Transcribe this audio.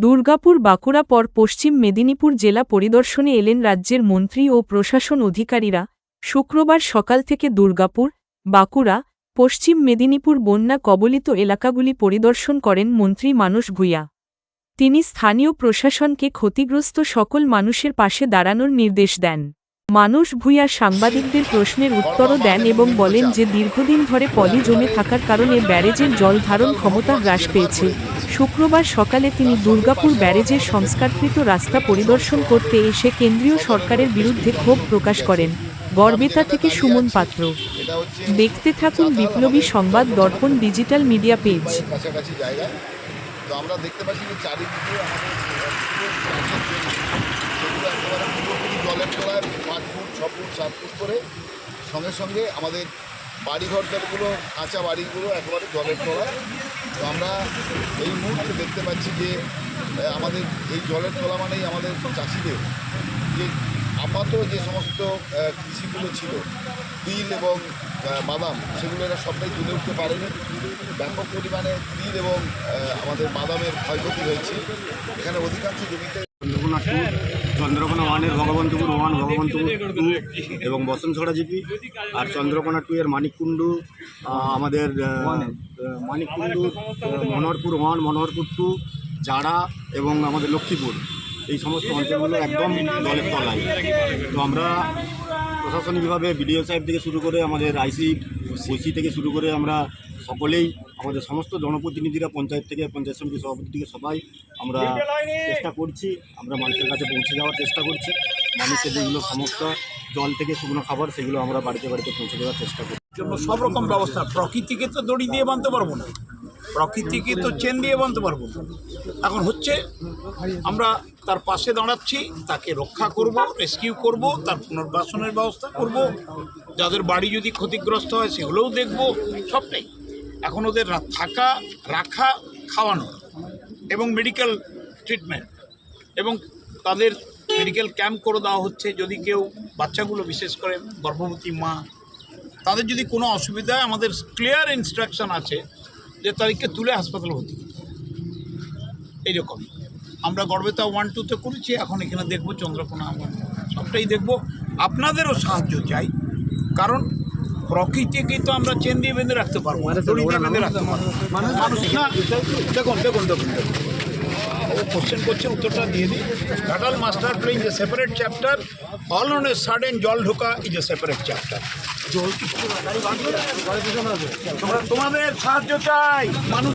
দুর্গাপুর বাঁকুড়া পর পশ্চিম মেদিনীপুর জেলা পরিদর্শনে এলেন রাজ্যের মন্ত্রী ও প্রশাসন অধিকারীরা। শুক্রবার সকাল থেকে দুর্গাপুর, বাঁকুড়া, পশ্চিম মেদিনীপুর বন্যা কবলিত এলাকাগুলি পরিদর্শন করেন মন্ত্রী মানস ভূঁইয়া। তিনি স্থানীয় প্রশাসনকে ক্ষতিগ্রস্ত সকল মানুষের পাশে দাঁড়ানোর নির্দেশ দেন। মানস ভূঁইয়া সাংবাদিকদের প্রশ্নের উত্তরও দেন এবং বলেন যে দীর্ঘদিন ধরে পলি জমে থাকার কারণে ব্যারেজের জল ধারণ ক্ষমতা হ্রাস পেয়েছে। শুক্রবার সকালে তিনি দুর্গাপুর ব্যারেজের সংস্কারকৃত রাস্তা পরিদর্শন করতে এসে কেন্দ্রীয় সরকারের বিরুদ্ধে ক্ষোভ প্রকাশ করেন। গড়বেতা থেকে সুমন পাত্র। দেখতে থাকুন বিপ্লবী সংবাদ দর্পণ ডিজিটাল মিডিয়া পেজ। তো আমরা দেখতে পাচ্ছি যে চারিদিকে আমাদের পুরোপুরি জলের তলায় 5 ফুট 6 ফুট 7 ফুট করে, সঙ্গে সঙ্গে আমাদের বাড়িঘরগুলো, কাঁচা বাড়িগুলো একেবারে জলের তলায়। তো আমরা এই মুহূর্তে দেখতে পাচ্ছি যে আমাদের এই জলের তলা মানেই আমাদের চাষিদের যে আপাতত যে সমস্ত কৃষিগুলো ছিল, তিল এবং বাদাম, সেগুলো এরা সবটাই তুলে উঠতে পারেনি। ব্যাপক পরিমাণে তিল এবং আমাদের বাদামের ক্ষয়ক্ষতি হয়েছে। এখানে অধিকাংশ জমিতে চন্দ্রকোনা 1-এর ভগবন্তপুর 1, ভগবন্তপুর 2 এবং বসনছড়া জিপি, আর চন্দ্রকোনা 2-এর মানিককুণ্ডু, আমাদের মানিককুণ্ডু, মনোহরপুর 1, মনোহরপুর 2, জাড়া এবং আমাদের লক্ষ্মীপুর, এই সমস্ত অঞ্চলগুলো একদম জলের তলায়। তো আমরা প্রশাসনিকভাবে বিডিও সাহেব থেকে শুরু করে আমাদের ওসি থেকে শুরু করে আমরা সকলেই, আমাদের সমস্ত জনপ্রতিনিধিরা, পঞ্চায়েত থেকে পঞ্চায়েত সমিতির সভাপতি থেকে সবাই আমরা চেষ্টা করছি, আমরা মানুষের কাছে পৌঁছে যাওয়ার চেষ্টা করছি। মানুষের যেগুলো সমস্যা, জল থেকে শুকনো খাবার, সেগুলো আমরা বাড়িতে বাড়িতে পৌঁছে দেওয়ার চেষ্টা করছি। জন্য সব রকম ব্যবস্থা, প্রকৃতিকে তো দড়ি দিয়ে বাঁধতে পারবো না, প্রকৃতিকে তো চেন দিয়ে বাঁধতে পারবো না। এখন হচ্ছে আমরা তার পাশে দাঁড়াচ্ছি, তাকে রক্ষা করব, রেস্কিউ করব, তার পুনর্বাসনের ব্যবস্থা করব, যাদের বাড়ি যদি ক্ষতিগ্রস্ত হয় সেগুলোও দেখব, সবটাই। এখন ওদের থাকা, রাখা, খাওয়ানো এবং মেডিকেল ট্রিটমেন্ট, এবং তাদের মেডিকেল ক্যাম্প করে দেওয়া হচ্ছে। যদি কেউ, বাচ্চাগুলো বিশেষ করে গর্ভবতী মা, তাদের যদি কোনো অসুবিধা হয়, আমাদের ক্লিয়ার ইনস্ট্রাকশন আছে যে তাদেরকে তুলে হাসপাতালে ভর্তি করতে হবে। এইরকম আমরা গড়বেতা 1-2-তে করেছি, এখন এখানে দেখব চন্দ্রকোনা 1, সবটাই দেখব। আপনাদেরও সাহায্য চাই, কারণ প্রকৃতিকে তো আমরা চেন দিয়ে বেঁধে রাখতে পারবো, দড়ি দিয়ে বেঁধে রাখতে পারবো মানুষ না। দেখুন ও কোশ্চেন করছে, উত্তরটা দিয়ে দিই। Ghatal master plan is a separate chapter, all on a sudden জল ঢোকা ইজ এ সেপারেট চ্যাপ্টার। জল তোমাদের সাহায্য চাই মানুষ।